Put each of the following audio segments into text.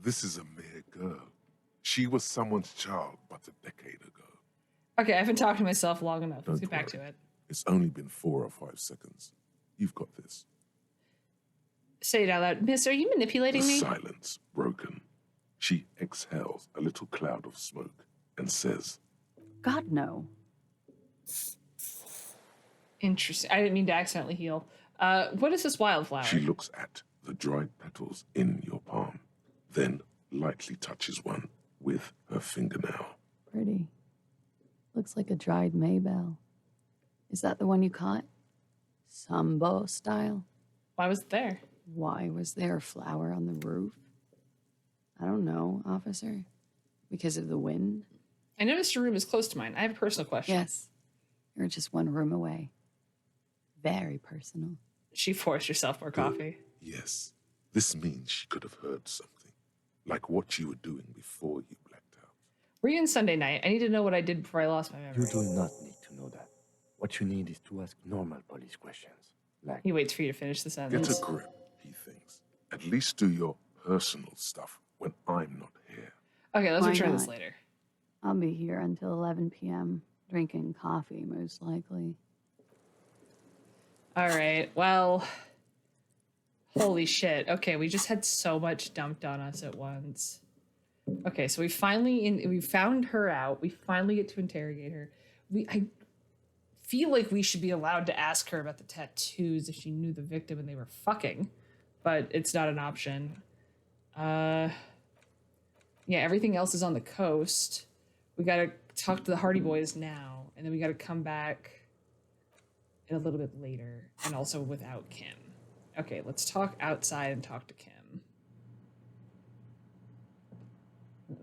This is a mere girl. She was someone's child but a decade ago. Okay, I haven't talked to myself long enough. Let's Don't get back worry. to it. It's only been 4 or 5 seconds. You've got this. Say it out loud. Miss, are you manipulating The me? silence broken. She exhales a little cloud of smoke and says, God, no. Interesting. I didn't mean to accidentally heal. What is this wildflower? She looks at the dried petals in your palm, then lightly touches one with her fingernail. Pretty. Looks like a dried Maybell. Is that the one you caught? Sambo style? Why was it there? Why was there a flower on the roof? I don't know, officer. Because of the wind? I noticed your room is close to mine. I have a personal question. Yes. You're just one room away. Very personal. She forced herself more coffee. Yes. This means she could have heard something, like what you were doing before you blacked out. Were you in Sunday night? I need to know what I did before I lost my You memory. do not need to know that. What you need is to ask normal police questions. Like, He waits for you to finish the Get sentence. a grip, he thinks. At least do your personal stuff when I'm not here. Okay, let's Why return this not? later. I'll be here until 11 p.m. drinking coffee, most likely. All right, well, holy shit. Okay, we just had so much dumped on us at once. Okay, so we found her out. We finally get to interrogate her. I feel like we should be allowed to ask her about the tattoos if she knew the victim and they were fucking, but it's not an option. Yeah, everything else is on the coast. We gotta talk to the Hardy Boys now, and then we gotta come back a little bit later, and also without Kim. Okay, let's talk outside and talk to Kim.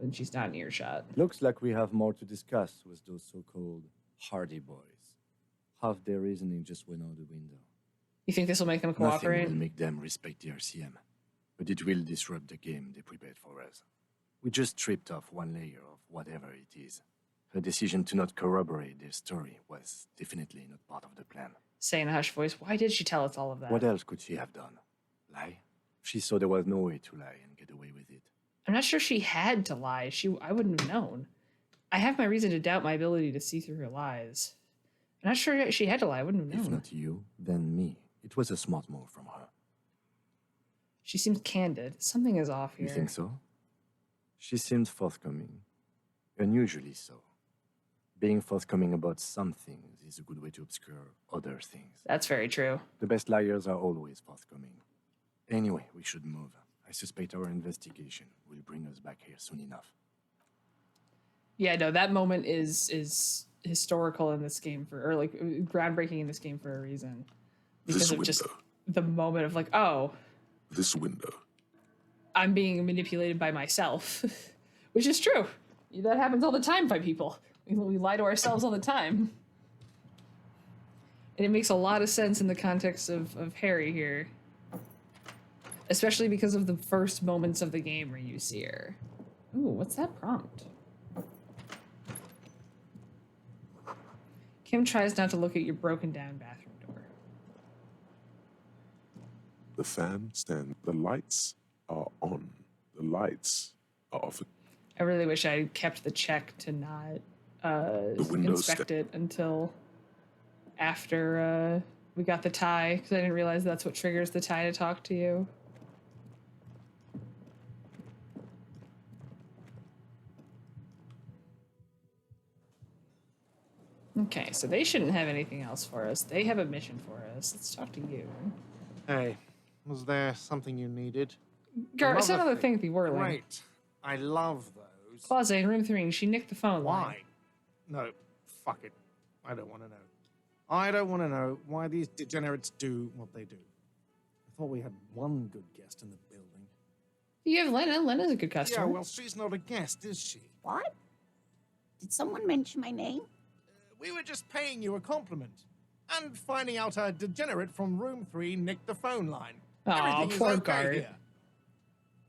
And she's not in earshot. looks like we have more to discuss with those so-called Hardy Boys. Half their reasoning just went out the window. You think this will make them Nothing cooperate? will make them respect the RCM, but it will disrupt the game they prepared for us. We just stripped off one layer of whatever it is. Her decision to not corroborate their story was definitely not part of the plan. Say in a hushed voice, why did she tell us all of that? What else could she have done? Lie? She saw there was no way to lie and get away with it. I'm not sure she had to lie. I wouldn't have known. I have my reason to doubt my ability to see through her lies. I'm not sure she had to lie. I wouldn't have known. If not you, then me. It was a smart move from her. She seems candid. Something is off here. You think so? She seemed forthcoming. Unusually so. Being forthcoming about some things is a good way to obscure other things. That's very true. The best liars are always forthcoming. Anyway, we should move. I suspect our investigation will bring us back here soon enough. Yeah, no, that moment is historical in this game or like groundbreaking in this game for a reason. Because This of window. just the moment of like, oh, This window. I'm being manipulated by myself, which is true. That happens all the time by people. We lie to ourselves all the time. And it makes a lot of sense in the context of Harry here. Especially because of the first moments of the game where you see her. Ooh, what's that prompt? Kim tries not to look at your broken down bathroom door. The fan stand. The lights are on. The lights are off. I really wish I had kept the check to not windows inspect it until after we got the tie, because I didn't realize that's what triggers the tie to talk to you. Okay, so they shouldn't have anything else for us. They have a mission for us. Let's talk to you. Hey, was there something you needed? Gar, it's Another another thing with the whirling. Great. I love those. Plaza in room 3, and she nicked the phone line. Why? No, fuck it. I don't want to know. I don't want to know why these degenerates do what they do. I thought we had one good guest in the building. You have Lena. Lena's a good customer. Yeah, well, she's not a guest, is she? What? Did someone mention my name? We were just paying you a compliment. And finding out a degenerate from room 3 nicked the phone line. Aw, Everything is poor okay Gart. here.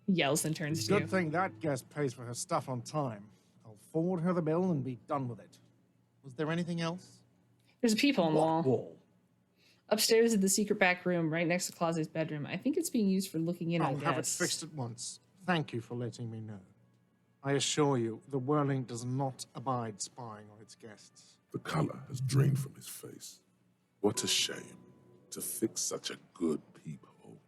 He yells and turns to you. Good thing that guest pays for her stuff on time. I'll forward her the bill and be done with it. Was there anything else? There's a peephole in the wall. Wall. Upstairs is the secret back room right next to Clause's bedroom. I think it's being used for looking in on I'll have it guests. fixed at once. thank you for letting me know. I assure you, the Whirling does not abide spying on its guests. The color has drained from his face. What a shame to fix such a good peephole.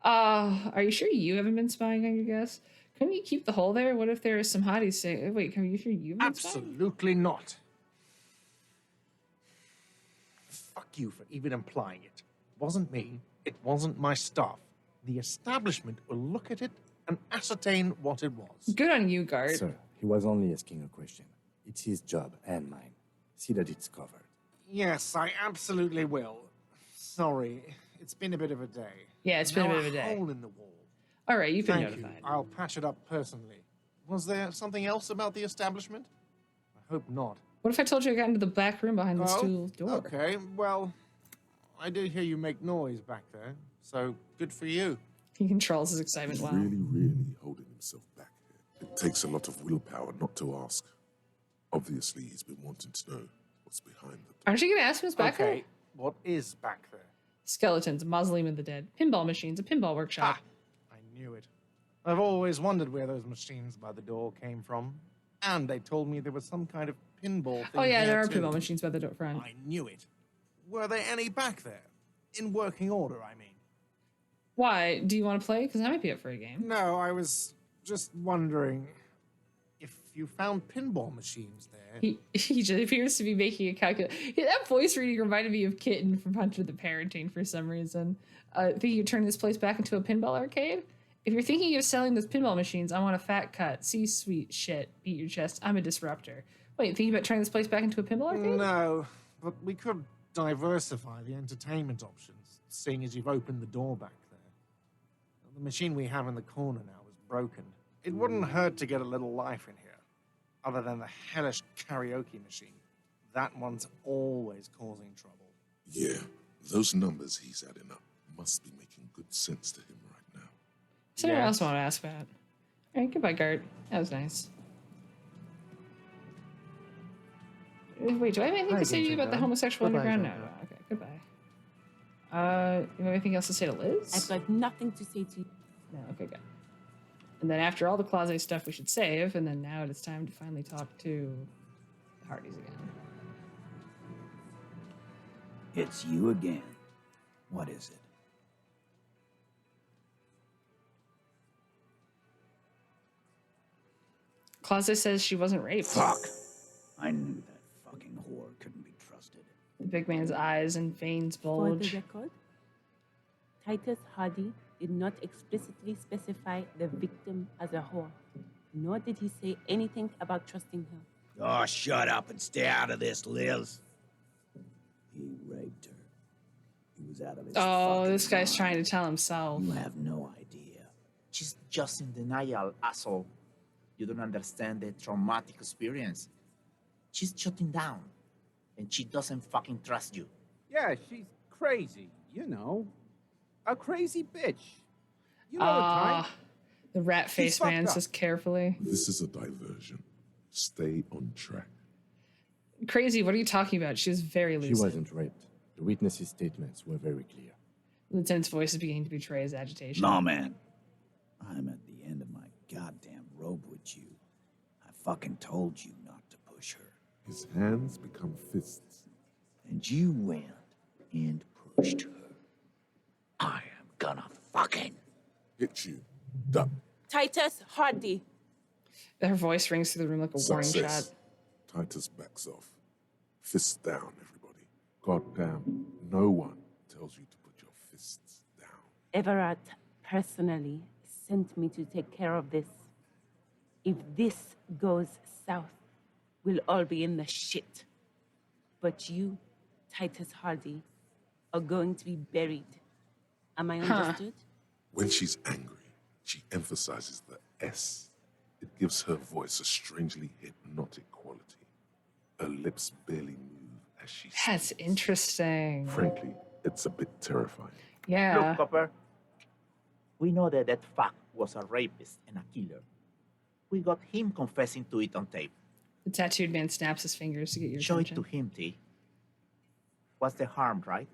Are you sure you haven't been spying on your guests? Couldn't you keep the hole there? What if there are some hotties saying, wait, are you sure you've been spying? Absolutely not. Fuck you for even implying it. It wasn't me. It wasn't my stuff. The establishment will look at it and ascertain what it was. Good on you, Gart. Sir, he was only asking a question. It's his job and mine. See that it's covered. Yes, I absolutely will. Sorry, it's been a bit of a day. Yeah, it's been a Now bit of a day. hole in the wall. All right, you've been Thank you. notified. I'll patch it up personally. Was there something else about the establishment? I hope not. What if I told you I got into the back room behind the stool door? Okay, well, I did hear you make noise back there, so good for you. He controls his excitement He's well. really holding himself back here. It takes a lot of willpower not to ask. Obviously, he's been wanting to know what's behind the door. Aren't you going to ask him what's back there? Okay, what is back there? Skeletons, a mausoleum of the dead, pinball machines, a pinball workshop. I knew it. I've always wondered where those machines by the door came from. And they told me there was some kind of pinball thing Oh yeah, there here are too. pinball machines by the door front. I knew it. Were there any back there? In working order, I mean. Why? Do you want to play? Because I might be up for a game. No, I was just wondering if you found pinball machines there. He just appears to be making a calculation. That voice reading reminded me of Kitten from Hunter the Parenting for some reason. Think you turn this place back into a pinball arcade? If you're thinking of selling those pinball machines, I want a fat cut. C-suite shit. Beat your chest. I'm a disruptor. Wait, thinking about turning this place back into a pinball arcade? No, but we could diversify the entertainment options, seeing as you've opened the door back there. The machine we have in the corner now is broken. It wouldn't hurt to get a little life in here, other than the hellish karaoke machine. That one's always causing trouble. Yeah, those numbers he's adding up must be making good sense to him right now. Is there anyone else want to ask about? All right, goodbye, Gart. That was nice. Wait, do I have anything to say to you about the homosexual underground? No. Okay, goodbye. You have anything else to say to Liz? I've got nothing to say to you. No, okay, good. And then after all the closet stuff we should save, and then now it's time to finally talk to the Hardys again. It's you again. What is it? Closet says she wasn't raped. Fuck! I knew that fucking whore couldn't be trusted. The big man's eyes and veins For the bulge. record, Titus Hardy did not explicitly specify the victim as a whore, nor did he say anything about trusting her. Oh, shut up and stay out of this, Liz. He raped her. He was out of his Oh, fucking this guy's mind. trying to tell himself. You have no idea. She's just in denial, asshole. You don't understand the traumatic experience. She's shutting down, and she doesn't fucking trust you. Yeah, she's crazy, you know. A crazy bitch. You know the kind. The rat face fucked man up. says carefully. This is a diversion. Stay on track. Crazy, what are you talking about? She was very lucid. She wasn't raped. The witnesses' statements were very clear. Lieutenant's voice is beginning to betray his agitation. No, man. I'm at the end of my goddamn rope with you. I fucking told you not to push her. His hands become fists. And you went and pushed her. I am gonna fucking... Hit you. Duck. Titus Hardy. Her voice rings through the room like a warning Success. shot. Titus backs off. Fists down, everybody. Goddamn, no one tells you to put your fists down. Everard personally sent me to take care of this. If this goes south, we'll all be in the shit. But you, Titus Hardy, are going to be buried. Am I understood? When she's angry, she emphasizes the S. It gives her voice a strangely hypnotic quality. Her lips barely move as she That's speaks. interesting. Frankly, it's a bit terrifying. Yeah. Look, Copper. We know that fuck was a rapist and a killer. We got him confessing to it on tape. The tattooed man snaps his fingers to get your Show it attention. to him, T. What's the harm, right?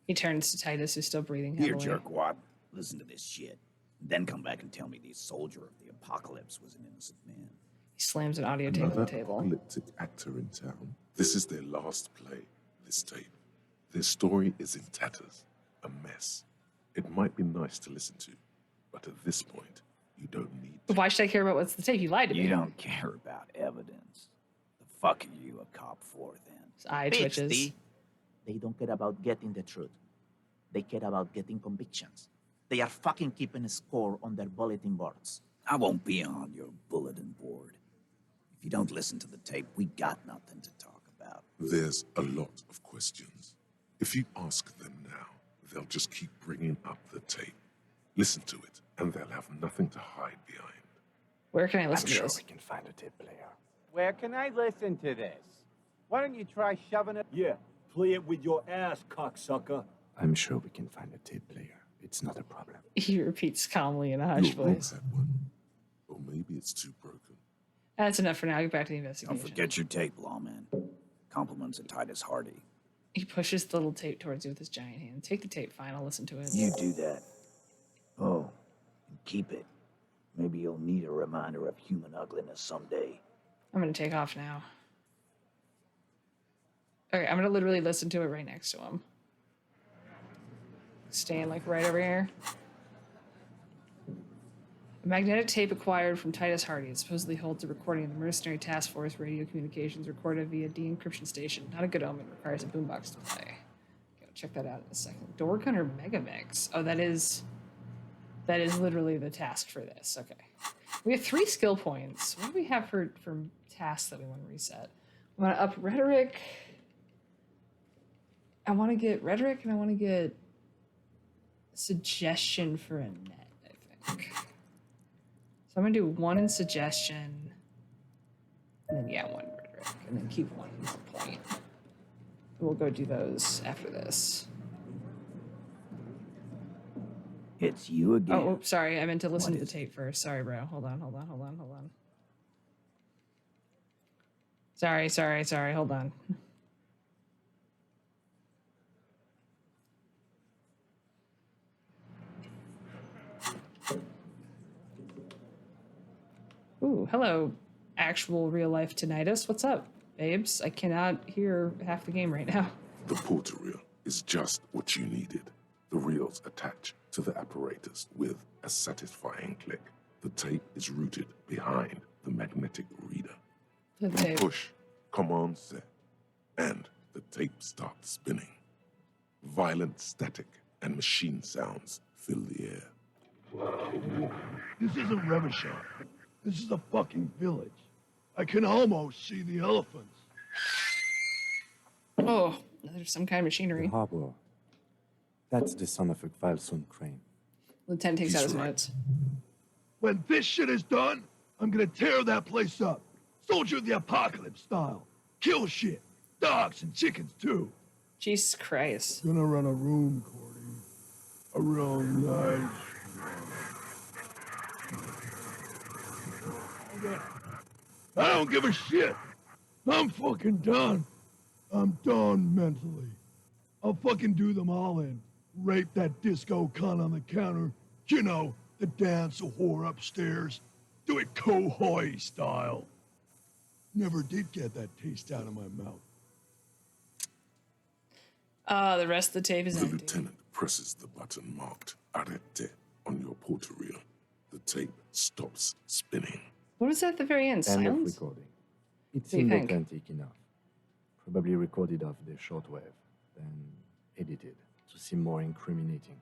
He turns to Titus, who's still breathing Here, heavily. jerkwad. Listen to this shit. Then come back and tell me the soldier of the apocalypse was an innocent man. He slams an audio tape on Another the table. apocalyptic actor in town. This is their last play, this tape. Their story is in tatters, a mess. It might be nice to listen to, but at this point, you don't need to. Why should I care about what's the tape? You lied to me. You don't care about evidence. The fuck are you a cop for, then? His eye Bitch, twitches. D. They don't care about getting the truth. They care about getting convictions. They are fucking keeping a score on their bulletin boards. I won't be on your bulletin board. If you don't listen to the tape, we got nothing to talk about. There's a lot of questions. If you ask them now, they'll just keep bringing up the tape. Listen to it, and they'll have nothing to hide behind. Where can I I'm listen to sure this? we can find a tape player. Where can I listen to this? Why don't you try shoving it? Yeah, play it with your ass, cocksucker. I'm sure we can find a tape player. It's not a problem. He repeats calmly in a hushed Your room voice. had one. Or maybe it's too broken. That's enough for now. Get back to the Don't investigation. forget your tape, lawman. Compliments of Titus Hardy. He pushes the little tape towards you with his giant hand. Take the tape, fine. I'll listen to it. You do that. Oh, and keep it. Maybe you'll need a reminder of human ugliness someday. I'm gonna take off now. Okay, I'm gonna literally listen to it right next to him. Staying like right over here. A magnetic tape acquired from Titus Hardy. It supposedly holds a recording of the mercenary task force radio communications recorded via de-encryption station. Not a good omen. Requires a boombox to play. Okay, check that out in a second. Door Gunner Megamix. Oh, that is literally the task for this. Okay. We have 3 skill points. What do we have for tasks that we want to reset? We want to up rhetoric. I want to get rhetoric and I want to get suggestion for a net, I think. So I'm gonna do 1 in suggestion, and then 1 in rhetoric, and then keep 1 more point. We'll go do those after this. It's you again. Oh, oops, sorry. I meant to listen What to the is tape first. Sorry, bro. Hold on. Sorry. Hold on. Ooh, hello, actual real life tinnitus. What's up, babes? I cannot hear half the game right now. The portal reel is just what you needed. The reels attach to the apparatus with a satisfying click. The tape is rooted behind the magnetic reader. The tape. Push, command set, and the tape starts spinning. Violent static and machine sounds fill the air. This isn't Revachon. This is a fucking village. I can almost see the elephants. Oh, there's some kind of The machinery. harbor. That's the son of a Valson crane. Lieutenant takes He's out his right. notes. When this shit is done, I'm gonna tear that place up. Soldier of the apocalypse style. Kill shit. Dogs and chickens too. Jesus Christ. Gonna run a room, Cordy. A real nice. I don't give a shit. I'm fucking done. I'm done mentally. I'll fucking do them all in. Rape that disco cunt on the counter. You know, the dance a whore upstairs. Do it Kohoi style. Never did get that taste out of my mouth. The rest of the tape is The empty. lieutenant presses the button marked Arete on your portal reel. The tape stops spinning. What was that at the very end? End of Silence? recording. It do you seemed think? authentic enough. Probably recorded off the shortwave, then edited to seem more incriminating.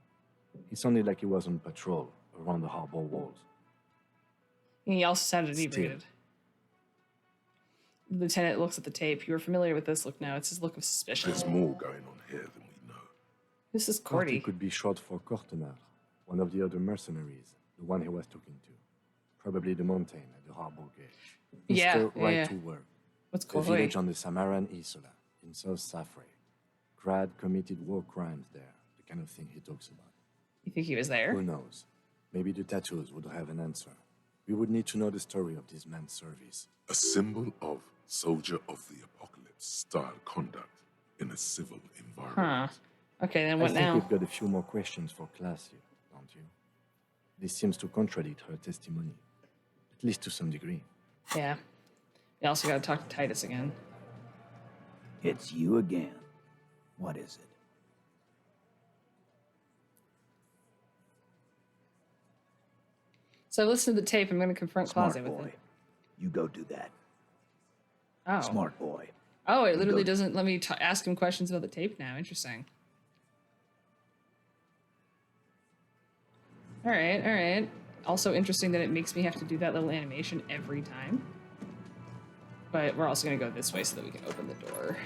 He sounded like he was on patrol around the harbor walls. And he also sounded Still. inebriated. The lieutenant looks at the tape. You are familiar with this look now. It's his look of suspicion. There's more going on here than we know. This is Cordy Cordy. could be short for Cortenard, one of the other mercenaries, the one he was talking to. Probably the mountain at the harbor gate. Yeah, Mr. yeah, Right yeah. to work. What's A Kohoi? village on the Samaran Isola in South Safre. Grad committed war crimes there, the kind of thing he talks about. You think he was there? Who knows? Maybe the tattoos would have an answer. We would need to know the story of this man's service. A symbol of soldier of the apocalypse style conduct in a civil environment. Huh. Okay, then I what think now? we've got a few more questions for class here, don't you? This seems to contradict her testimony, at least to some degree. Yeah. We also got to talk to Titus again. It's you again. What is it? So listen to the tape. I'm going to confront Smart Closet with boy. it. You go do that. Oh. Smart boy. Oh, it You literally go- doesn't let me ask him questions about the tape now. Interesting. All right, all right. Also interesting that it makes me have to do that little animation every time. But we're also going to go this way so that we can open the door.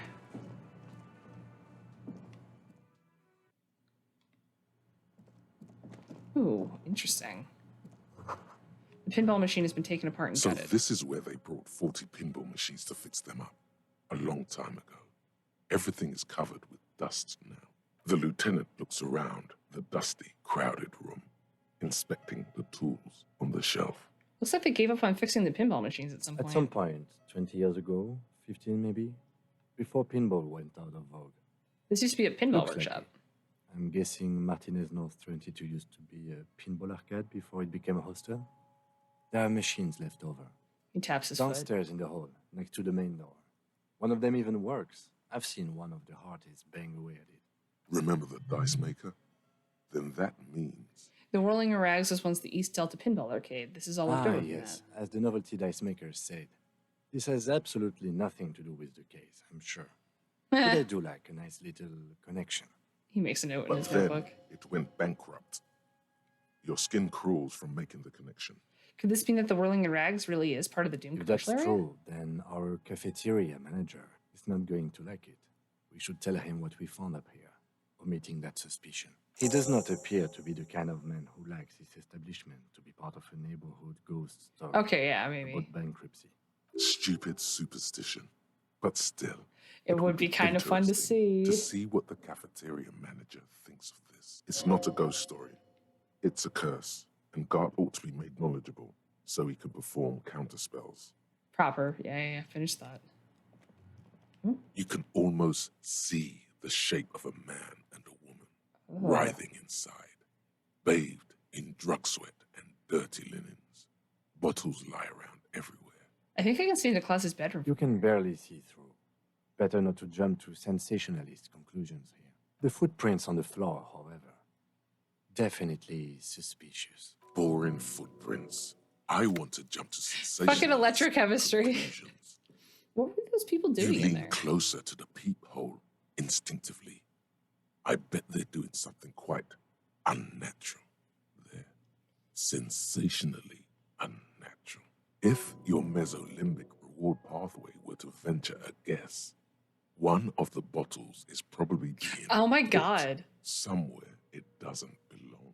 Ooh, interesting. The pinball machine has been taken apart and So gutted. this is where they brought 40 pinball machines to fix them up. A long time ago. Everything is covered with dust now. The lieutenant looks around the dusty, crowded room, inspecting the tools on the shelf. Looks like they gave up on fixing the pinball machines at some point. At some point, 20 years ago, 15 maybe, before pinball went out of vogue. This used to be a pinball Looks like workshop. it. I'm guessing Martinez North 22 used to be a pinball arcade before it became a hostel. There are machines left over. He taps his foot. Downstairs in the hall, next to the main door. One of them even works. I've seen one of the hearties bang away at it. Remember the dice maker? Then that means The Whirling Rags was once the East Delta Pinball Arcade. This is all left over from yes, as the novelty dice makers said. This has absolutely nothing to do with the case, I'm sure. But I that. do like a nice little connection. He makes a note in but his then notebook. it went bankrupt. Your skin crawls from making the connection. Could this mean that the Whirling Rags really is part of the Doom If that's commercial area? true, then our cafeteria manager is not going to like it. We should tell him what we found up here, omitting that suspicion. He does not appear to be the kind of man who likes his establishment to be part of a neighborhood ghost story Okay, yeah, maybe. about bankruptcy. Stupid superstition. But still, It would be kind of fun to interesting see. to see what the cafeteria manager thinks of this. It's not a ghost story. It's a curse, and God ought to be made knowledgeable so he can perform counterspells. Proper. Yeah. Finish that. You can almost see the shape of a man and a woman Oh. writhing inside, bathed in drug sweat and dirty linens. Bottles lie around everywhere. I think I can see into Klaus's bedroom. You can barely see through. Better not to jump to sensationalist conclusions here. The footprints on the floor, however, definitely suspicious. Boring footprints. I want to jump to sensation. Fucking electrochemistry. What were those people You doing in lean there? closer to the peephole instinctively. I bet they're doing something quite unnatural there. Sensationally unnatural. If your mesolimbic reward pathway were to venture a guess, one of the bottles is probably being Oh my put god. somewhere it doesn't belong.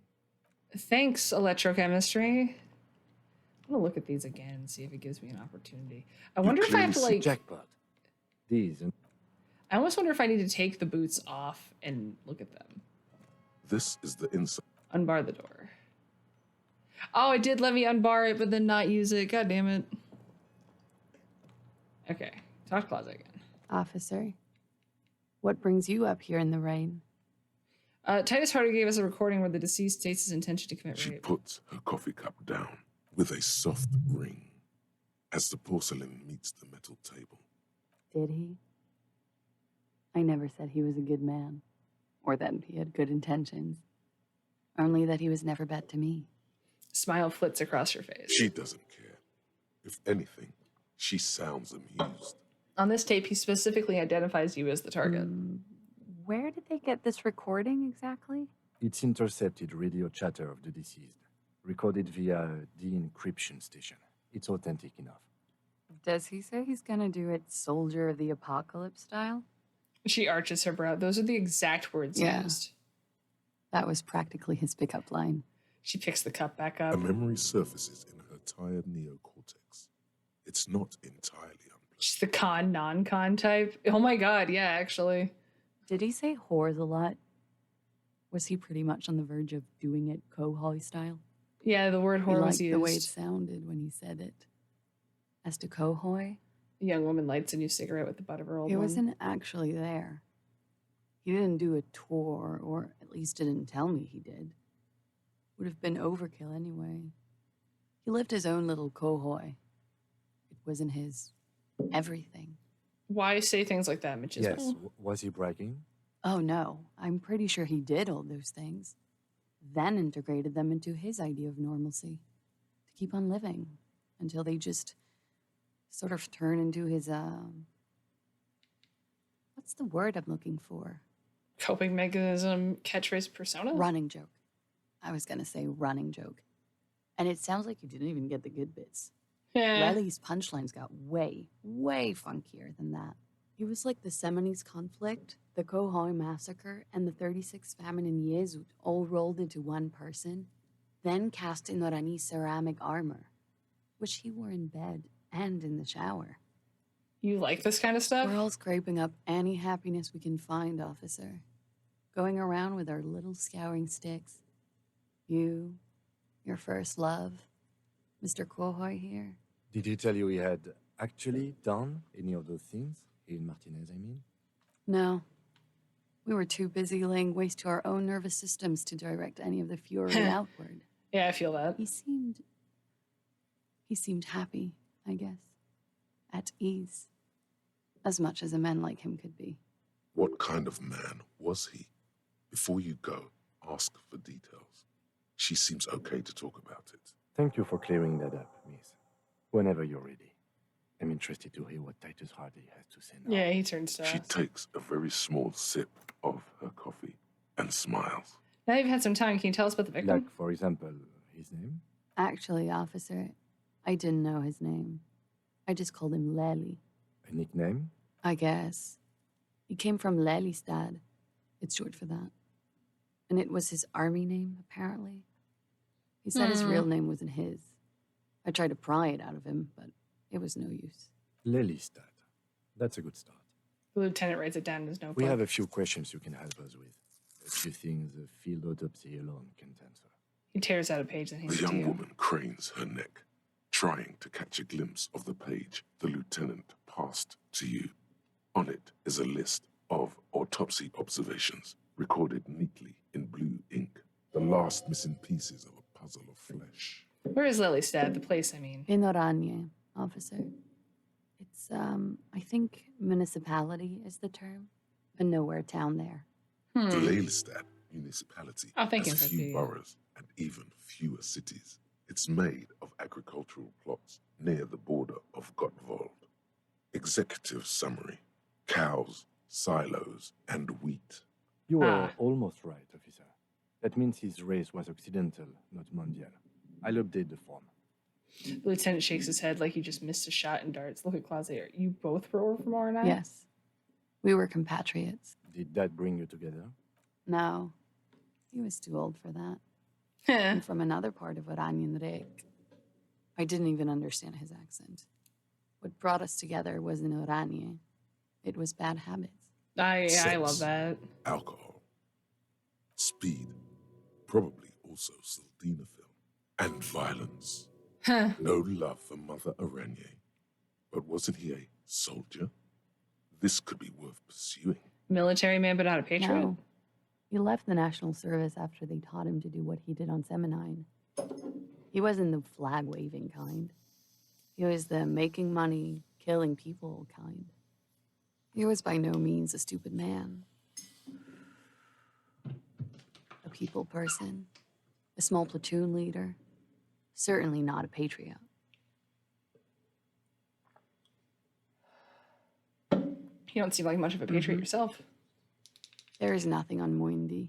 Thanks, electrochemistry. I'm gonna look at these again and see if it gives me an opportunity. I wonder if I have to like. Jackpot. These and I almost wonder if I need to take the boots off and look at them. This is the inside. Unbar the door. Oh, it did let me unbar it, but then not use it. God damn it. Okay, talk closet again. Officer, what brings you up here in the rain? Titus Harder gave us a recording where the deceased states his intention to commit She rape. puts her coffee cup down with a soft ring as the porcelain meets the metal table. Did he? I never said he was a good man, or that he had good intentions. Only that he was never bad to me. Smile flits across your face. She doesn't care. If anything, she sounds amused. On this tape, he specifically identifies you as the target. Where did they get this recording exactly? it's intercepted radio chatter of the deceased, recorded via de-encryption station. It's authentic enough. Does he say he's gonna do it Soldier of the Apocalypse style? She arches her brow. Those are the exact words used. That was practically his pickup line. She picks the cup back up. A memory surfaces in her tired neocortex. It's not entirely unpleasant. She's the con, non-con type. Oh my god, yeah, actually. Did he say whores a lot? Was he pretty much on the verge of doing it Cohoy style? Yeah, the word He whore liked was used. the way it sounded when he said it. As to Cohoy, A young woman lights a new cigarette with the butt of her old he one. wasn't actually there. He didn't do a tour, or at least didn't tell me he did. would have been overkill anyway. He lived his own little cohoy. It wasn't his everything. Why say things like that, Mitch? Yes, was he bragging? Oh no, I'm pretty sure he did all those things, then integrated them into his idea of normalcy to keep on living until they just sort of turn into his, what's the word I'm looking for? Coping mechanism, catchphrase, persona? Running joke. I was gonna say running joke. And it sounds like you didn't even get the good bits. Yeah. Lely's punchlines got way, way funkier than that. It was like the Seminese conflict, the Khohoi massacre, and the 36 famine in Yezud all rolled into one person, then cast in Orani's ceramic armor, which he wore in bed and in the shower. You like this kind of stuff? We're all scraping up any happiness we can find, officer. Going around with our little scouring sticks. You, your first love, Mr. Khohoi here. Did he tell you he had actually done any of those things? In Martinez, I mean? No. We were too busy laying waste to our own nervous systems to direct any of the fury outward. Yeah, I feel that. He seemed happy, I guess. At ease. As much as a man like him could be. What kind of man was he? Before you go, ask for details. She seems okay to talk about it. Thank you for clearing that up, miss. Whenever you're ready. I'm interested to hear what Titus Hardy has to say now. Yeah, he turns to She us. takes a very small sip of her coffee and smiles. Now you've had some time, can you tell us about the victim? Like, for example, his name? Actually, officer, I didn't know his name. I just called him Lely. A nickname? I guess. He came from Lelystad. It's short for that. And it was his army name, apparently. He said his real name wasn't his. I tried to pry it out of him, but it was no use. Lelystad. That's a good start. The lieutenant writes it down in his notebook. We have a few questions you can help us with. A few things a field autopsy alone can't answer. He tears out a page and hands The it to young you. woman cranes her neck, trying to catch a glimpse of the page the lieutenant passed to you. On it is a list of autopsy observations, recorded neatly in blue ink. The last missing pieces of a puzzle of flesh. Where is Lelystad? The place, I mean. In Oranje, officer. It's, I think municipality is the term. A nowhere town there. The Lelystad municipality Oh, thank you, has thank you. few boroughs and even fewer cities. It's made of agricultural plots near the border of Gottwald. Executive summary: cows, silos, and wheat. You were almost right, officer. That means his race was occidental, not mondial. I'll update the form. The lieutenant shakes his head like he just missed a shot in darts. Look at Claudia. You both were from R9? Yes. We were compatriots. Did that bring you together? No. He was too old for that. And from another part of Oranjenrek. I didn't even understand his accent. What brought us together wasn't Oranje. It was bad habits. I Sex, love that. alcohol, speed, probably also sildenafil, and violence. No love for Mother Aranye. But wasn't he a soldier? This could be worth pursuing. Military man, but not a patriot? No. He left the National Service after they taught him to do what he did on Seminine. He wasn't the flag-waving kind. He was the making money, killing people kind. He was by no means a stupid man. A people person. A small platoon leader. Certainly not a patriot. You don't seem like much of a patriot yourself. There is nothing on Moindi.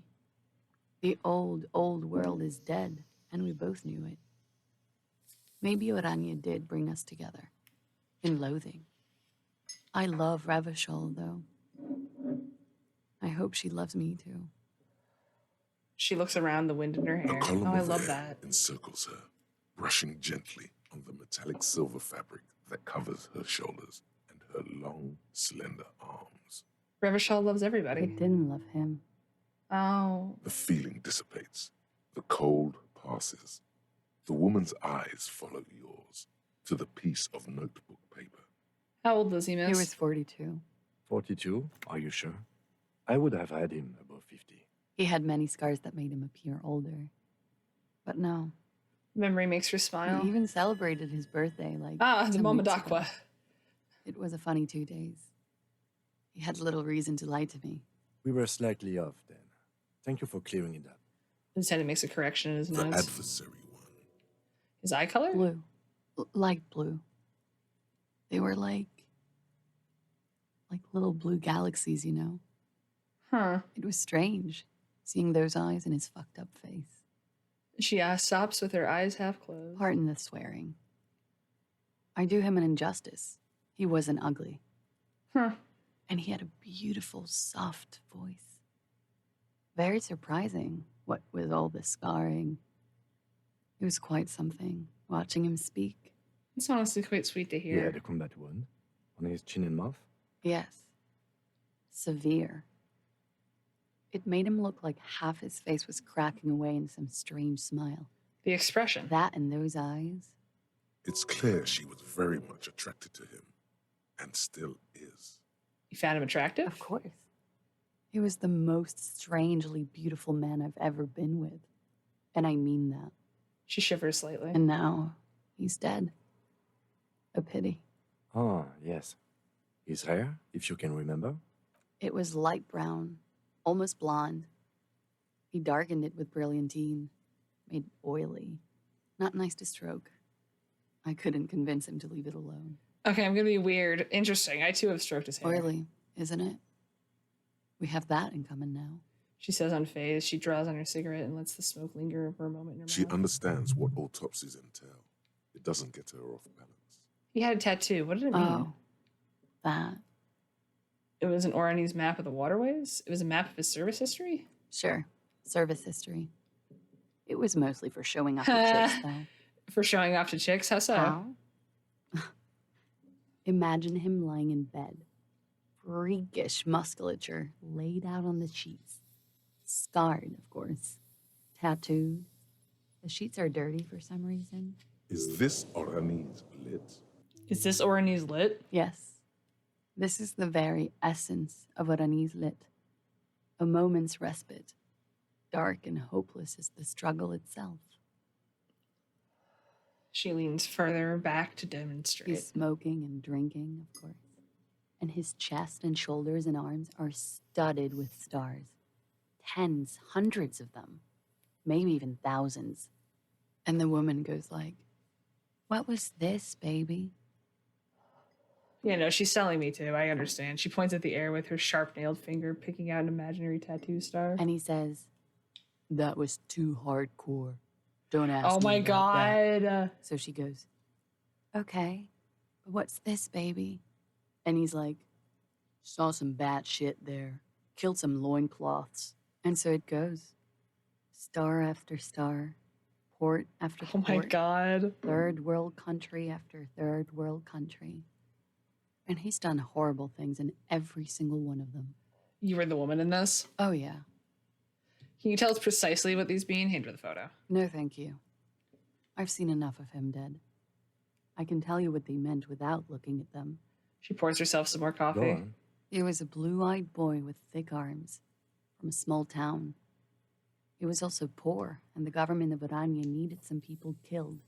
The old, old world is dead, and we both knew it. Maybe Oranje did bring us together. In loathing. I love Revachol, though. I hope she loves me, too. She looks around, the wind in her A hair. column Oh, I of love air that. encircles her, brushing gently on the metallic silver fabric that covers her shoulders and her long, slender arms. Revachol loves I everybody. didn't love him. Oh. The feeling dissipates. The cold passes. The woman's eyes follow yours to the piece of notebook paper. How old was he, miss? He was 42. 42? Are you sure? I would have had him above 50. He had many scars that made him appear older. But no, Memory makes her he smile. even celebrated his birthday like Ah, the 2 moment weeks ago. aqua. It was a funny 2 days. He had little reason to lie to me. We were slightly off then. Thank you for clearing it up. Lieutenant makes a correction in his The notes. adversary one. His eye color? Blue. Light blue. They were like little blue galaxies, you know? Huh. It was strange, seeing those eyes in his fucked up face. She stops with her eyes half closed. Pardon the swearing. I do him an injustice. He wasn't ugly. Huh. And he had a beautiful, soft voice. Very surprising, what with all the scarring. It was quite something, watching him speak. It's honestly quite sweet to He hear. had a combat wound on his chin and mouth. Yes. Severe. It made him look like half his face was cracking away in some strange smile. The expression. That and those eyes. It's clear she was very much attracted to him, and still is. You found him attractive? Of course. He was the most strangely beautiful man I've ever been with. And I mean that. She shivers slightly. And now he's dead. A pity. Ah, yes. His hair, if you can remember. It was light brown, almost blonde. He darkened it with brilliantine, made it oily. Not nice to stroke. I couldn't convince him to leave it alone. Okay, I'm gonna be weird. Interesting. I too have stroked his hair. Oily, isn't it? We have that in common now. She says unfazed. She draws on her cigarette and lets the smoke linger for a moment in her She mouth. understands what autopsies entail. It doesn't get her off balance. He had a tattoo. What did it mean? Oh, that. It was an Oranese map of the waterways? It was a map of his service history? Sure, service history. It was mostly for showing off the chicks, though. For showing off to chicks? How so? How? Imagine him lying in bed. Freakish musculature laid out on the sheets. Scarred, of course. Tattooed. The sheets are dirty for some reason. Is this Orani's lit? Is this Oranese lit? Yes. This is the very essence of Orani's lit. A moment's respite. Dark and hopeless as the struggle itself. She leans further back to demonstrate. He's smoking and drinking, of course. And his chest and shoulders and arms are studded with stars. Tens, hundreds of them. Maybe even thousands. And the woman goes like, "What was this, baby?" Yeah, no, she's selling me too. I understand. She points at the air with her sharp-nailed finger, picking out an imaginary tattoo star. And he says, "That was too hardcore. Don't ask Oh me my about that." god. So she goes, "Okay, but what's this, baby?" And he's like, "Saw some bat shit there. Killed some loincloths." And so it goes. Star after star. Port after Oh port. my god. Third world country after third world country. And he's done horrible things in every single one of them. You were the woman in this? Oh, yeah. Can you tell us precisely what these mean? Hand her the photo. No, thank you. I've seen enough of him dead. I can tell you what they meant without looking at them. She pours herself some more Go coffee. on. He was a blue-eyed boy with thick arms from a small town. He was also poor, and the government of Orania needed some people killed,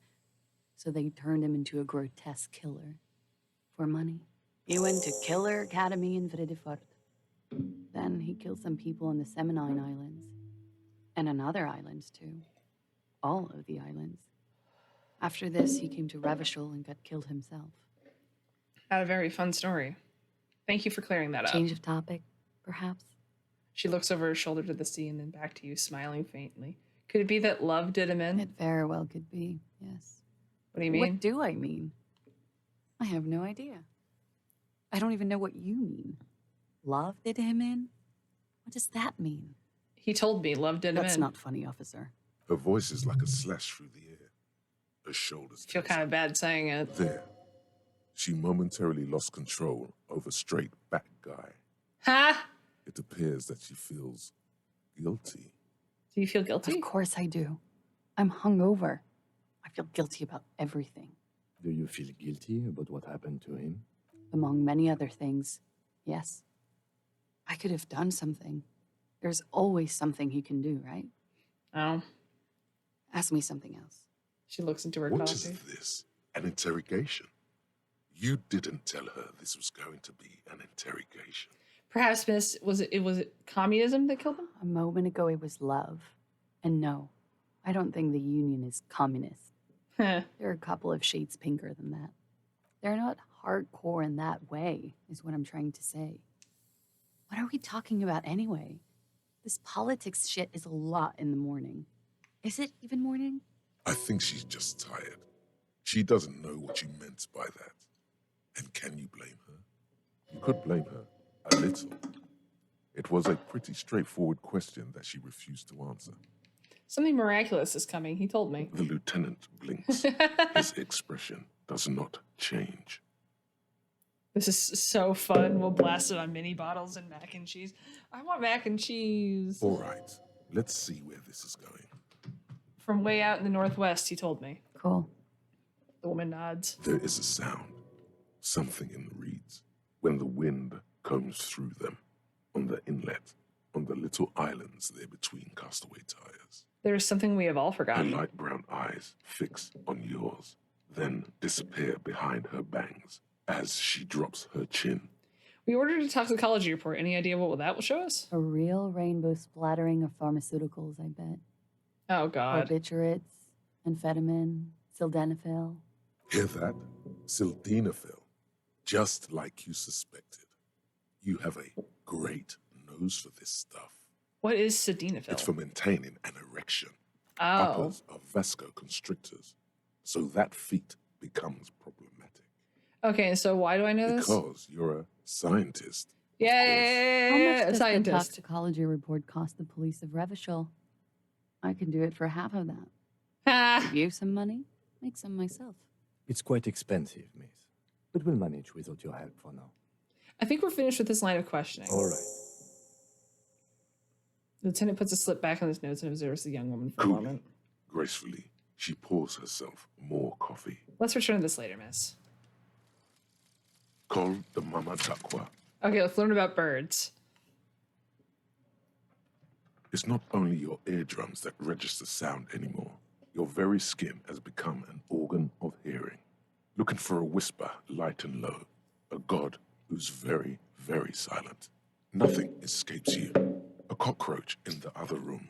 so they turned him into a grotesque killer. For money. He went to Killer Academy in Vredefort. Then he killed some people in the Seminine Islands. And on other islands, too. All of the islands. After this, he came to Revachol and got killed himself. Had a very fun story. Thank you for clearing that up. Change of topic, perhaps? She looks over her shoulder to the sea and then back to you, smiling faintly. Could it be that love did him in? It very well could be, yes. What do you mean? What do I mean? I have no idea. I don't even know what you mean. Love did him in? What does that mean? He told me love did him That's in. not funny, officer. Her voice is like a slash through the air. Her shoulders I feel kind of bad saying it. There. She momentarily lost control over straight back guy. Ha! It appears that she feels guilty. Do you feel guilty? Of course I do. I'm hungover. I feel guilty about everything. Do you feel guilty about what happened to him? Among many other things, yes. I could have done something. There's always something he can do, right? Oh. Ask me something else. She looks into her What coffee. is this? An interrogation? You didn't tell her this was going to be an interrogation. Perhaps, Miss, was it communism that killed him? A moment ago, it was love. And no, I don't think the Union is communist. Huh. They're a couple of shades pinker than that. They're not hardcore in that way, is what I'm trying to say. What are we talking about anyway? This politics shit is a lot in the morning. Is it even morning? I think she's just tired. She doesn't know what you meant by that. And can you blame her? You could blame her a little. It was a pretty straightforward question that she refused to answer. Something miraculous is coming, he told me. The lieutenant blinks. His expression does not change. This is so fun. We'll blast it on mini bottles and mac and cheese. I want mac and cheese. All right, let's see where this is going. From way out in the northwest, he told me. Cool. The woman nods. There is a sound, something in the reeds, when the wind combs through them, on the inlet, on the little islands there between castaway tires. There is something we have all Her forgotten. light brown eyes fix on yours, then disappear behind her bangs as she drops her chin. We ordered a toxicology report. Any idea what that will show us? A real rainbow splattering of pharmaceuticals, I bet. Oh, God. Barbiturates, amphetamine, sildenafil. Hear that? Sildenafil. Just like you suspected. You have a great nose for this stuff. What is sildenafil? It's for maintaining an erection. Oh. Uppers are vasoconstrictors, so that feat becomes problematic. Okay, so why do I know this? Because you're a scientist. How Yeah, much a does the scientist. toxicology report cost the police of Revachol? I can do it for half of that. Ah, Give you some money, make some myself. It's quite expensive, miss. But we'll manage without your help for now. I think we're finished with this line of questioning. All right. The lieutenant puts a slip back on his notes and observes the young woman for a Coolly, moment. gracefully, she pours herself more coffee. Let's return to this later, miss. Call the Mama Takwa. Okay, let's learn about birds. It's not only your eardrums that register sound anymore. Your very skin has become an organ of hearing. Looking for a whisper, light and low. A god who's very, very silent. Nothing escapes you. A cockroach in the other room.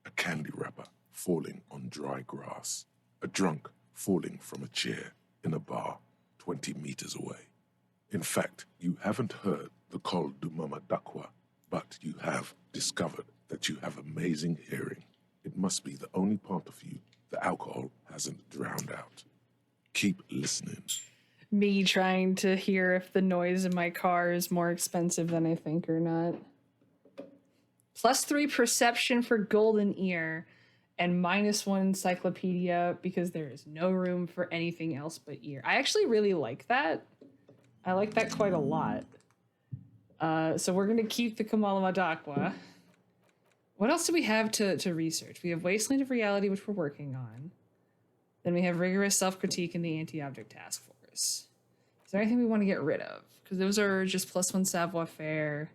A candy wrapper falling on dry grass. A drunk falling from a chair in a bar 20 meters away. In fact, you haven't heard the Col du Mama Dakwa, but you have discovered that you have amazing hearing. It must be the only part of you the alcohol hasn't drowned out. Keep listening. Me trying to hear if the noise in my car is more expensive than I think or not. +3 perception for golden ear and -1 encyclopedia because there is no room for anything else but ear. I actually really like that. I like that quite a lot. So we're going to keep the Kamala Madakwa. What else do we have to research? We have Wasteland of Reality, which we're working on. Then we have Rigorous Self-Critique and the Anti-Object Task Force. Is there anything we want to get rid of? Because those are just +1 Savoir-Faire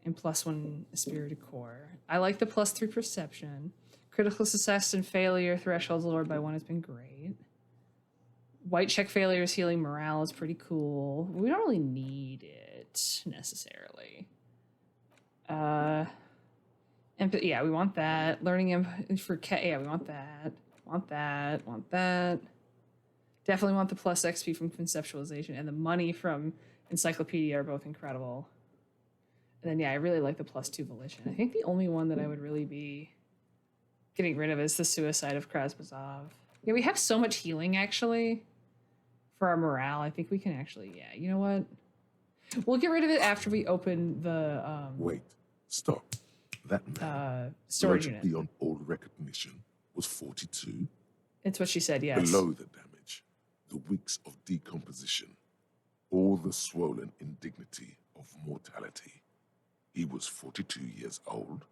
and +1 Esprit de Corps. I like the +3 Perception. Critical success and failure thresholds lowered by 1 has been great. White check failures healing morale is pretty cool. We don't really need it necessarily. Yeah, we want that. Learning for yeah, we want that. Want that. Definitely want the +XP from conceptualization, and the money from encyclopedia are both incredible. And then yeah, I really like the +2 volition. I think the only one that I would really be getting rid of is the suicide of Krasbazov. Yeah, we have so much healing actually for our morale. I think we can actually, yeah, you know what? We'll get rid of it after we open the Wait, stop. That man, storage blood unit. beyond all recognition, was 42. It's what she said, yes. Below the damage, the weeks of decomposition, all the swollen indignity of mortality. He was 42 years old.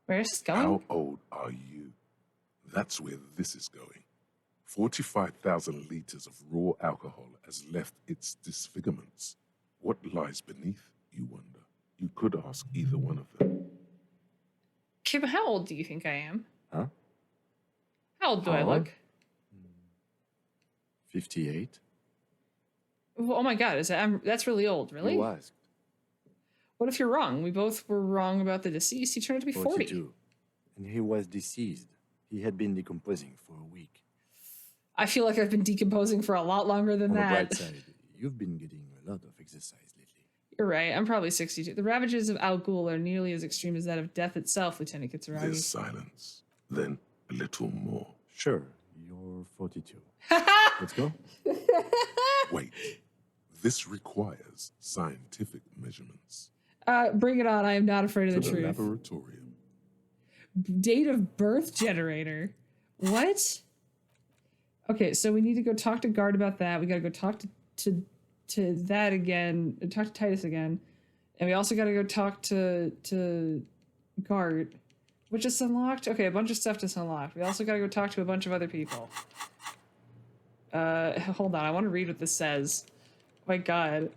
Where is this going? How old are you? That's where this is going. 45,000 liters of raw alcohol has left its disfigurements. What lies beneath, you wonder? You could ask either one of them. Kim, how old do you think I am? Huh? How old do I look? 58? Oh my god, that's really old, really? You asked. What if you're wrong? We both were wrong about the deceased. He turned out to be 40. 42. And he was deceased. He had been decomposing for a week. I feel like I've been decomposing for a lot longer than On the that. bright side, you've been getting a lot of exercise lately. You're right. I'm probably 62. The ravages of Al Ghul are nearly as extreme as that of death itself, Lieutenant Kitsuragi. There's silence. Then a little more. Sure, you're 42. Let's go. Wait. This requires scientific measurements. Bring it on. I am not afraid of To the the truth. laboratorium. Date of birth generator. What? Okay, so we need to go talk to Guard about that. We gotta go talk to that again. Talk to Titus again. And we also gotta go talk to Guard. Which is unlocked? Okay, a bunch of stuff just unlocked. We also gotta go talk to a bunch of other people. Hold on, I want to read what this says. My god.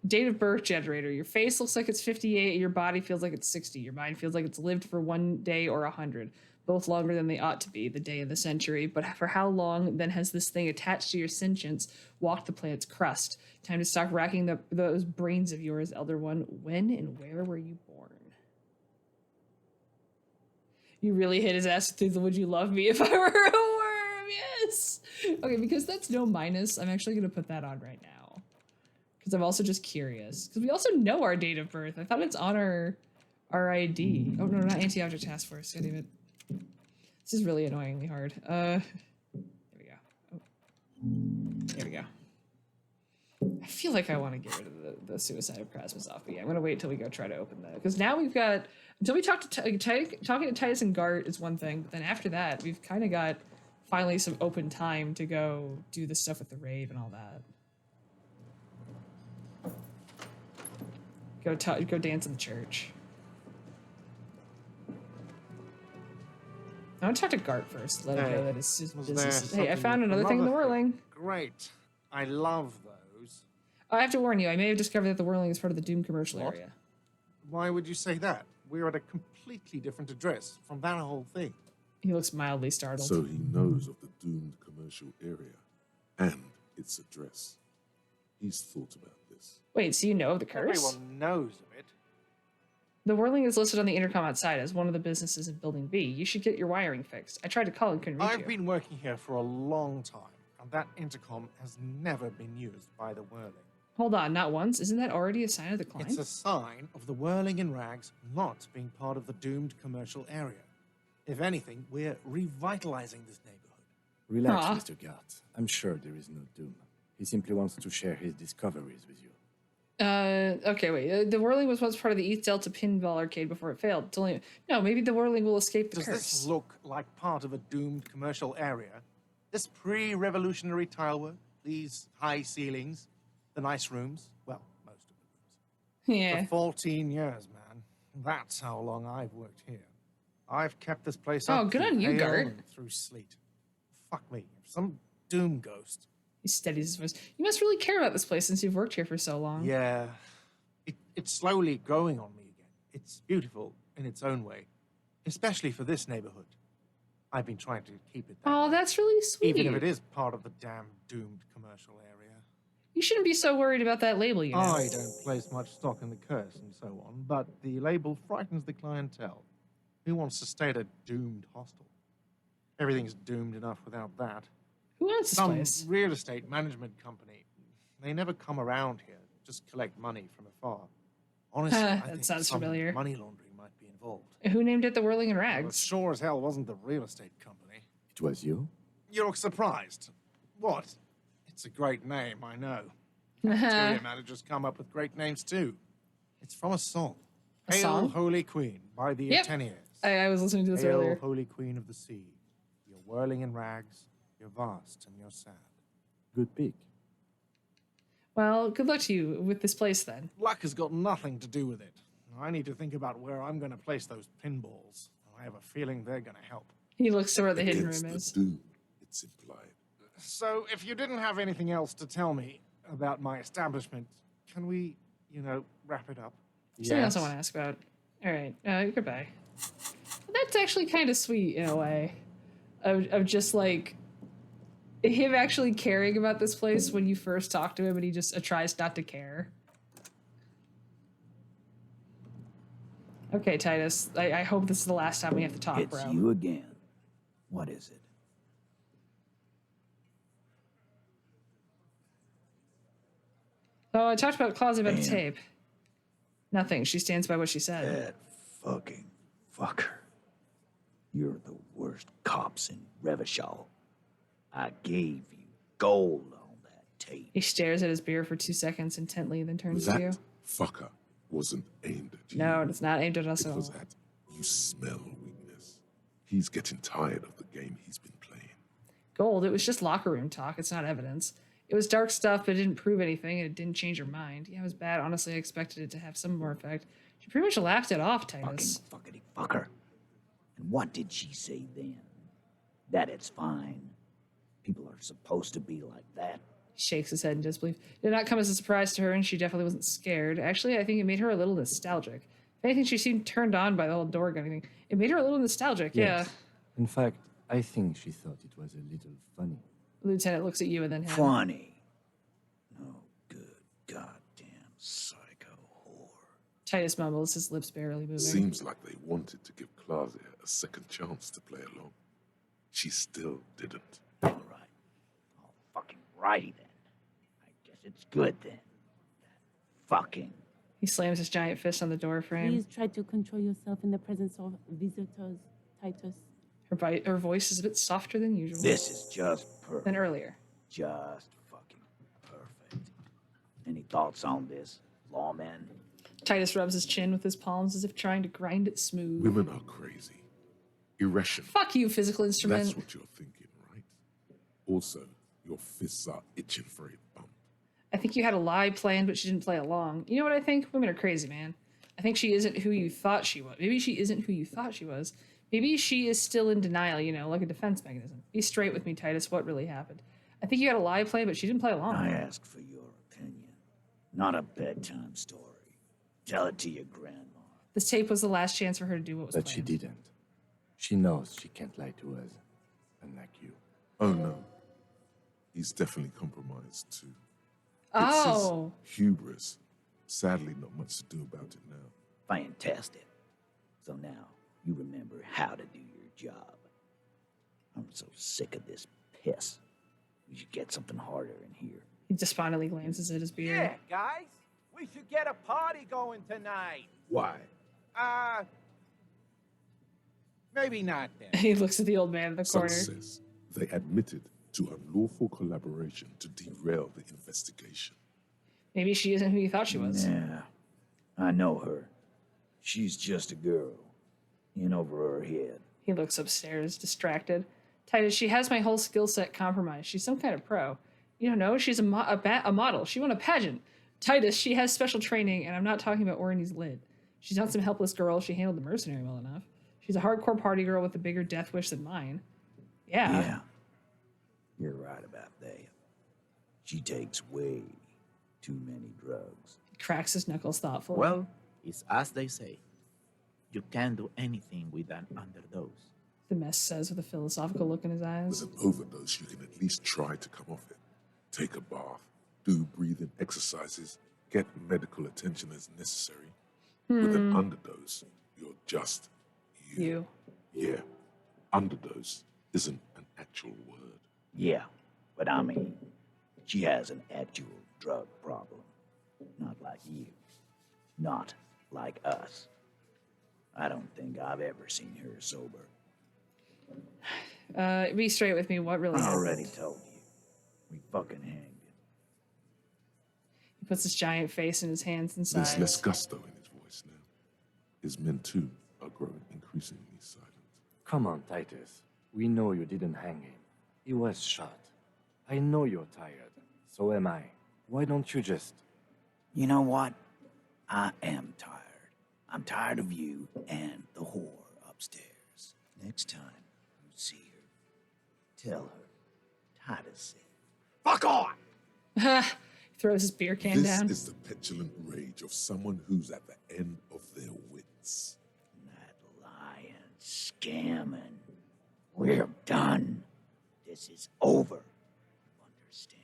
Date of birth generator. Your face looks like it's 58, your body feels like it's 60. Your mind feels like it's lived for 1 day or 100. Both longer than they ought to be, the day of the century. But for how long then has this thing attached to your sentience walked the planet's crust? Time to stop racking those brains of yours, Elder One. When and where were you born? You really hit his ass through the would you love me if I were a worm? Yes! Okay, because that's no minus, I'm actually going to put that on right now. Because I'm also just curious. Because we also know our date of birth. I thought it's on our ID. Oh, no, not Anti-Object Task Force. God damn it. This is really annoyingly hard. There we go. Oh. There we go. I feel like I want to get rid of the Suicide of Krasmus off, but yeah, I'm going to wait till we go try to open that. Because now we've got... Until we talk to talking to Titus and Gart is one thing, but then after that, we've kind of got finally some open time to go do the stuff with the rave and all that. Go dance in the church. I want to talk to Gart first. Let him know that it's his business. Hey, I found another thing in the whirling. Great. I love those. I have to warn you, I may have discovered that the whirling is part of the Doom commercial area. Why would you say that? We're at a completely different address from that whole thing. He looks mildly startled. So he knows of the doomed commercial area and its address. He's thought about this. Wait, so you know of the curse? Everyone knows of it. The whirling is listed on the intercom outside as one of the businesses in Building B. You should get your wiring fixed. I tried to call and couldn't reach you. I've been working here for a long time, and that intercom has never been used by the whirling. Hold on, not once? Isn't that already a sign of the climb? It's a sign of the whirling in rags not being part of the doomed commercial area. If anything, we're revitalizing this neighborhood. Relax, Mr. Gart. I'm sure there is no doom. He simply wants to share his discoveries with you. Okay, wait. The whirling was once part of the East Delta Pinball Arcade before it failed. No, maybe the whirling will escape the curse. Does this look like part of a doomed commercial area? This pre-revolutionary tile work, these high ceilings, the nice rooms, well, most of the rooms. Yeah. For 14 years, man. That's how long I've worked here. I've kept this place up good on you, hail Gart. and through sleet. Fuck me, some doom ghost. He steadies his voice. You must really care about this place since you've worked here for so long. Yeah. It's slowly growing on me again. It's beautiful in its own way, especially for this neighborhood. I've been trying to keep it that way. That's really sweet. Even if it is part of the damn doomed commercial area. You shouldn't be so worried about that label, you know. I don't place much stock in the curse and so on, but the label frightens the clientele. Who wants to stay at a doomed hostel? Everything's doomed enough without that. Who owns this place? Some real estate management company. They never come around here, just collect money from afar. Honestly, I think sounds some familiar. money laundering might be involved. Who named it the Whirling in Well, it Rags? sure as hell wasn't the real estate company. It was you? You look surprised. What? It's a great name, I know. Cafeteria managers come up with great names too. It's from a song. A Hail, song? Holy Queen, by the Ateniers. I was listening to this Hail, earlier. Holy Queen of the Sea. You're whirling in rags, you're vast and you're sad. Good pick. Well, good luck to you with this place then. Luck has got nothing to do with it. I need to think about where I'm going to place those pinballs. I have a feeling they're going to help. He looks to where the hidden Against room the is. doom, it's implied. So, if you didn't have anything else to tell me about my establishment, can we, wrap it up? Something else I want to ask about. All right, goodbye. That's actually kind of sweet in a way. of just like him actually caring about this place when you first talk to him and he just tries not to care. Okay, Titus, I hope this is the last time we have to talk, It's bro. you again. What is it? Oh, I talked about closet about the Man. tape. Nothing. She stands by what she said. That fucking fucker. You're the worst cops in Revachol. I gave you gold on that tape. He stares at his beer for 2 seconds intently, then turns to you. That fucker wasn't aimed at you. No, it's not aimed at us It at was all. at you smell weakness. He's getting tired of the game he's been playing. Gold, it was just locker room talk. It's not evidence. It was dark stuff, but it didn't prove anything, and it didn't change her mind. Yeah, it was bad. Honestly, I expected it to have some more effect. She pretty much laughed it off, Titus. Fucking fucker. And what did she say then? That it's fine. People are supposed to be like that. He shakes his head in disbelief. It did not come as a surprise to her, and she definitely wasn't scared. Actually, I think it made her a little nostalgic. If anything, she seemed turned on by the whole door gun thing. It made her a little nostalgic, Yes. In fact, I think she thought it was a little funny. yeah. Lieutenant looks at you and then him. Funny. No good goddamn psycho whore. Titus mumbles, his lips barely moving. Seems like they wanted to give Claudia a second chance to play along. She still didn't. All right. All fucking righty then. I guess it's good then. Fucking. He slams his giant fist on the door frame. Please try to control yourself in the presence of visitors, Titus. Her voice is a bit softer than usual. This is just perfect. Than earlier. Just fucking perfect. Any thoughts on this, lawman? Titus rubs his chin with his palms as if trying to grind it smooth. Women are crazy. Irrational. Fuck you, physical instrument. That's what you're thinking, right? Also, your fists are itching for a bump. I think you had a lie planned, but she didn't play along. You know what I think? Women are crazy, man. I think she isn't who you thought she was. Maybe she isn't who you thought she was. Maybe she is still in denial, you know, like a defense mechanism. Be straight with me, Titus. What really happened? I think you had a lie planned, but she didn't play along. I ask for your opinion, not a bedtime story. Tell it to your grandma. This tape was the last chance for her to do what was But planned. she didn't. She knows she can't lie to us, unlike you. Oh no. He's definitely compromised too. Oh. It's his hubris. Sadly, not much to do about it now. Fantastic. So now you remember how to do your job. I'm so sick of this piss. We should get something harder in here. He despondently glances at his beard. Yeah, guys, we should get a party going tonight. Why? Maybe not then. He looks at the old man in the corner. Success. They admitted to unlawful collaboration to derail the investigation. Maybe she isn't who you thought she was. Yeah, I know her. She's just a girl. In over her head. He looks upstairs, distracted. Titus, she has my whole skill set compromised. She's some kind of pro. You don't know, she's a model. She won a pageant. Titus, she has special training, and I'm not talking about Orny's lid. She's not some helpless girl. She handled the mercenary well enough. She's a hardcore party girl with a bigger death wish than mine. Yeah. You're right about that. She takes way too many drugs. He cracks his knuckles thoughtfully. Well, it's as they say. You can't do anything with an underdose. The mess says with a philosophical look in his eyes. With an overdose, you can at least try to come off it. Take a bath, do breathing exercises, get medical attention as necessary. With an underdose, you're just you. Yeah, underdose isn't an actual word. Yeah, but I mean, she has an actual drug problem. Not like you. Not like us. I don't think I've ever seen her sober. Be straight with me. What really I happened? already told you. We fucking hanged him. He puts his giant face in his hands and There's sighs. less gusto in his voice now. His men, too, are growing increasingly silent. Come on, Titus. We know you didn't hang him. He was shot. I know you're tired. So am I. Why don't you just... You know what? I am tired. I'm tired of you and the whore upstairs. Next time you see her, tell her Titus said, "Fuck on!" He throws his beer can This down. is the petulant rage of someone who's at the end of their wits. That lying, scamming, We're done. This is over. You understand?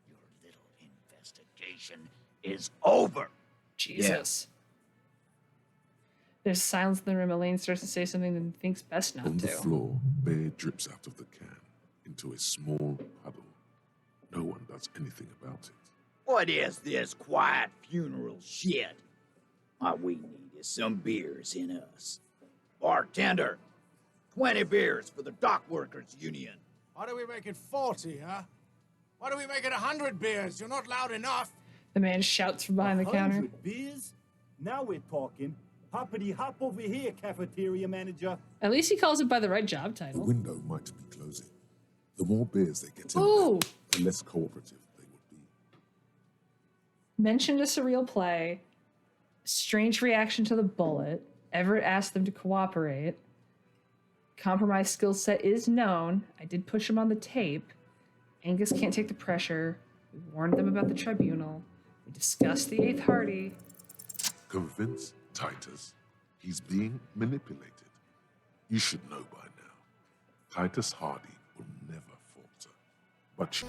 Your little investigation is over. Jesus. There's silence in the room. Elaine starts to say something and thinks best not On the to. floor, beer drips out of the can into a small puddle. No one does anything about it. What is this quiet funeral shit? All we need is some beers in us. Bartender, 20 beers for the Dock Workers Union. Why do we make it 40, huh? Why do we make it 100 beers? You're not loud enough. The man shouts from behind the counter. 100 beers? Now we're talking. Hoppity hop over here, cafeteria manager. At least he calls it by the right job The title. window might be closing. The more beers they get in Ooh. there, the less cooperative they would be. Mentioned a surreal play. Strange reaction to the bullet. Everett asked them to cooperate. Compromised skill set is known. I did push him on the tape. Angus can't take the pressure. We warned them about the tribunal. We discussed the Eighth Hardy. Convince Titus he's being manipulated. You should know by now. Titus Hardy will never falter. But